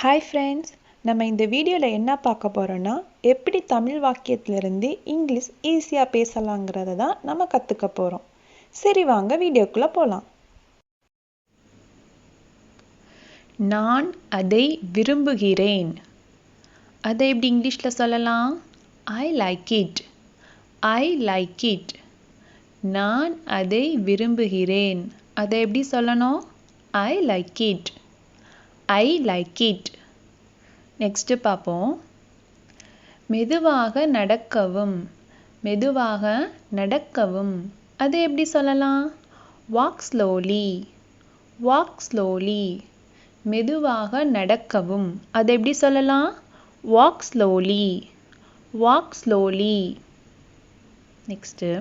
Hi friends, நம்ம இந்த வீடியோவில் என்ன பார்க்க போகிறோன்னா எப்படி தமிழ் வாக்கியத்திலிருந்து இங்கிலீஷ் ஈஸியாக பேசலாங்கிறத தான் நம்ம கற்றுக்க போகிறோம். சரி, வாங்க வீடியோக்குள்ளே போகலாம். நான் அதை விரும்புகிறேன். அதை எப்படி இங்கிலீஷில் சொல்லலாம்? I like it. I like it. நான் அதை விரும்புகிறேன். அதை எப்படி சொல்லணும்? I like it. I like it. Next பார்ப்போம். மெதுவாக நடக்கவும். மெதுவாக நடக்கவும். அதை எப்படி சொல்லலாம்? Walk slowly. Walk slowly. மெதுவாக நடக்கவும். அதை எப்படி சொல்லலாம்? Walk slowly. Walk slowly. Next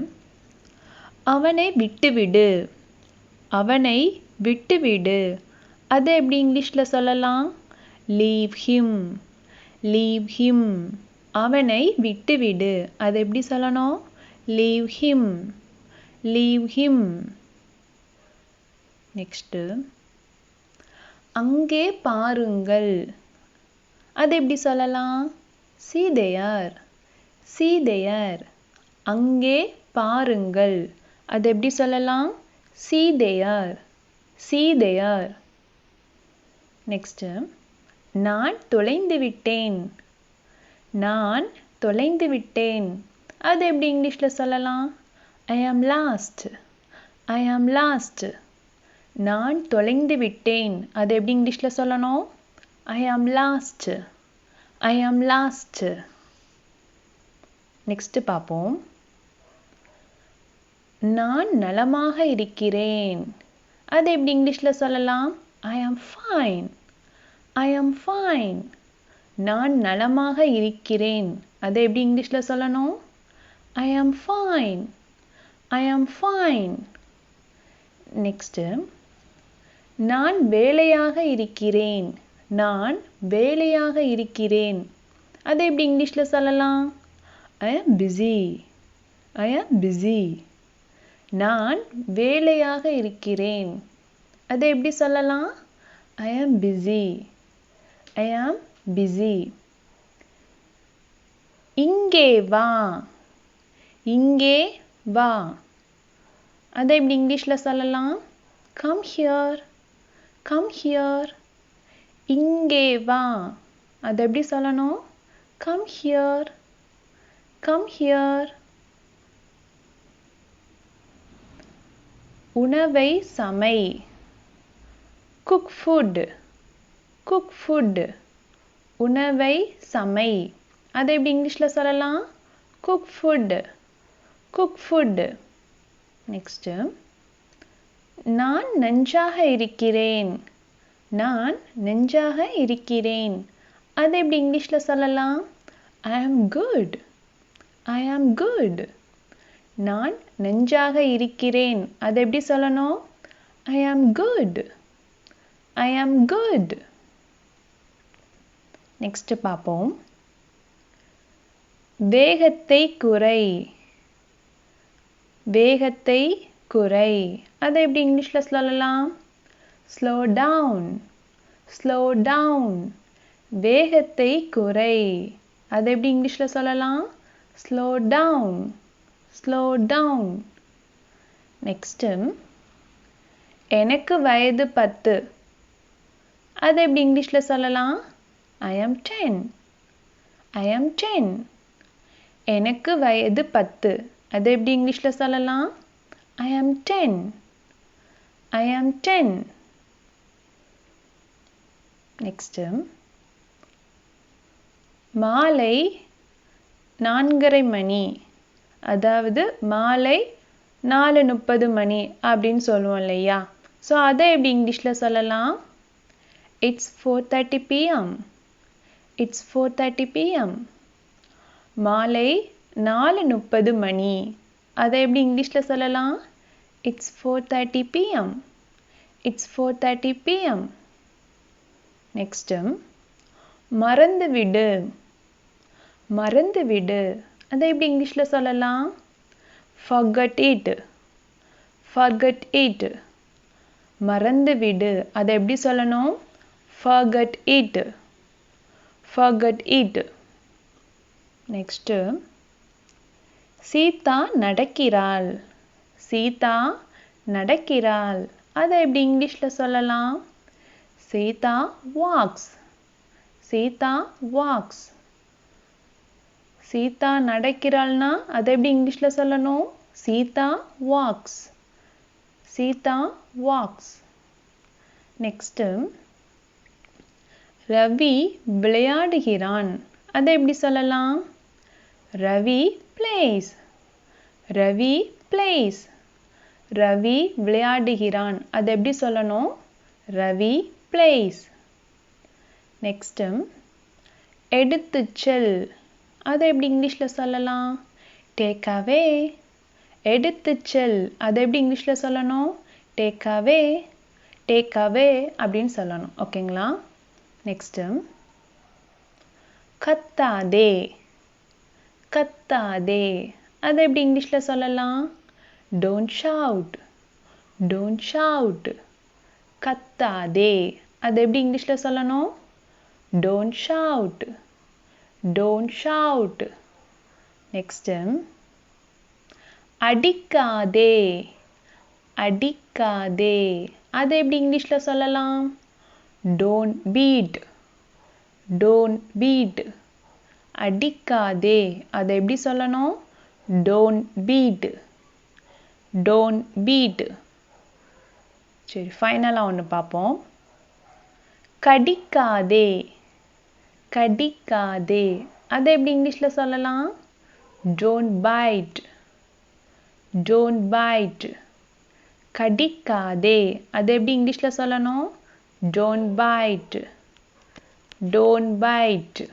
அவனை விட்டுவிடு. அவனை விட்டுவிடு. அதை எப்படி இங்கிலீஷில் சொல்லலாம்? Leave him. Leave him. அவனை விட்டுவிடு. அதை எப்படி சொல்லணும்? Leave him. Leave him. Next அங்கே பாருங்கள். அதை எப்படி சொல்லலாம்? see there. see there. அங்கே பாருங்கள். அதை எப்படி சொல்லலாம்? see there. see there. Next நான் தொலைந்து விட்டேன். நான் தொலைந்து விட்டேன். அது எப்படி இங்கிலீஷில் சொல்லலாம்? ஐ ஆம் லாஸ்ட். ஐ ஆம் லாஸ்ட். நான் தொலைந்து விட்டேன். அது எப்படி இங்கிலீஷில் சொல்லணும்? ஐ ஆம் லாஸ்ட். ஐ ஆம் லாஸ்ட். நெக்ஸ்ட் பார்ப்போம். நான் நலமாக இருக்கிறேன். அது எப்படி இங்கிலீஷில் சொல்லலாம்? ஐ am fine. I am fine. நான் நலமாக இருக்கிறேன். அதை எப்படி இங்கிலீஷில் சொல்லணும்? ஐ am fine. I am fine. Next நான் வேலையாக இருக்கிறேன். நான் வேலையாக இருக்கிறேன். அதை எப்படி இங்கிலீஷில் சொல்லலாம்? ஐ ஆம் பிஸி. ஐ ஆம் பிஸி. நான் வேலையாக இருக்கிறேன். அதை எப்படி சொல்லலாம்? ஐ ஆம் பிஸி. ஐ ஆம் பிஸி. இங்கே வா. இங்கே வா. அதை எப்படி இங்கிலீஷில் சொல்லலாம்? Come here. Come here. இங்கே வா. அதை எப்படி சொல்லணும்? Come here. Come here. உணவை சமை. Cook food. Cook food. உணவை சமை. அதை எப்படி இங்கிலீஷில் சொல்லலாம்? Cook food. Cook food. Next நான் நன்றாக இருக்கிறேன். நான் நன்றாக இருக்கிறேன். அதை எப்படி இங்கிலீஷில் சொல்லலாம்? ஐ ஆம் குட். ஐ ஆம் குட். நான் நன்றாக இருக்கிறேன். அதை எப்படி சொல்லணும்? ஐ ஆம் குட். ஐ ஆம் குட். நெக்ஸ்ட் பார்ப்போம். வேகத்தை குறை. வேகத்தை குறை. அதை எப்படி இங்கிலீஷில் சொல்லலாம்? Slow down. Slow down. வேகத்தை குறை. அதை எப்படி இங்கிலீஷில் சொல்லலாம்? Slow down. Slow down. Next எனக்கு வயது 10. அதை எப்படி இங்கிலீஷில் சொல்லலாம்? ஐ ஆம் 10. ஐ ஆம் 10. எனக்கு வயது 10. அதை எப்படி இங்கிலீஷில் சொல்லலாம்? ஐ ஆம் 10. ஐ ஆம் 10. நெக்ஸ்ட்டு மாலை 4:30 மணி. அதாவது மாலை 4:30 மணி அப்படின்னு சொல்லுவோம் இல்லையா? ஸோ அதை எப்படி இங்கிலீஷில் சொல்லலாம்? It's 4:30 PM. It's 4:30 PM. மாலை 4:30 மணி. அதை எப்படி இங்கிலீஷில் சொல்லலாம்? It's 4:30 PM. It's 4:30 PM. Next மறந்து விடு. மறந்து விடு. அதை எப்படி இங்கிலீஷில் சொல்லலாம்? forget it. forget it. மறந்து விடு. அதை எப்படி சொல்லணும்? forget it. forget it. Next, Sita நடக்கிறாள். Sita நடக்கிறாள். அதை எப்படி இங்கிலீஷில் சொல்லலாம்? சீதா walks. சீதா walks. சீதா நடக்கிறாள்னா அதை எப்படி இங்கிலீஷில் சொல்லணும்? Sita walks. Sita walks. Next, Ravi விளையாடுகிறான். அதை எப்படி சொல்லலாம்? ரவி plays. ரவி plays. ரவி விளையாடுகிறான். அதை எப்படி சொல்லணும்? ரவி plays. Next, எடுத்துச் செல். அதை எப்படி இங்கிலீஷில் சொல்லலாம்? Take away. எடுத்துச் செல். அதை எப்படி இங்கிலீஷில் சொல்லணும்? Take away. டேக் அவே அப்படின்னு சொல்லணும். ஓகேங்களா? நெக்ஸ்ட், கத்தாதே. கத்தாதே. அதை எப்படி இங்கிலீஷில் சொல்லலாம்? Don't shout. Don't shout. கத்தாதே. அதை எப்படி இங்கிலீஷில் சொல்லணும்? Don't shout. Don't shout. Next, அடிக்காதே. அடிக்காதே. அதை எப்படி இங்கிலீஷில் சொல்லலாம்? Don't beat. Don't beat. அடிக்காதே. அதை எப்படி சொல்லணும்? Don't beat. Don't beat. சரி, ஃபைனலாக ஒன்று பார்ப்போம். கடிக்காதே. கடிக்காதே. அதை எப்படி இங்கிலீஷில் சொல்லலாம்? Don't bite. Don't bite. கடிக்காதே. அதை எப்படி இங்கிலீஷில் சொல்லணும்? Don't bite. Don't byte.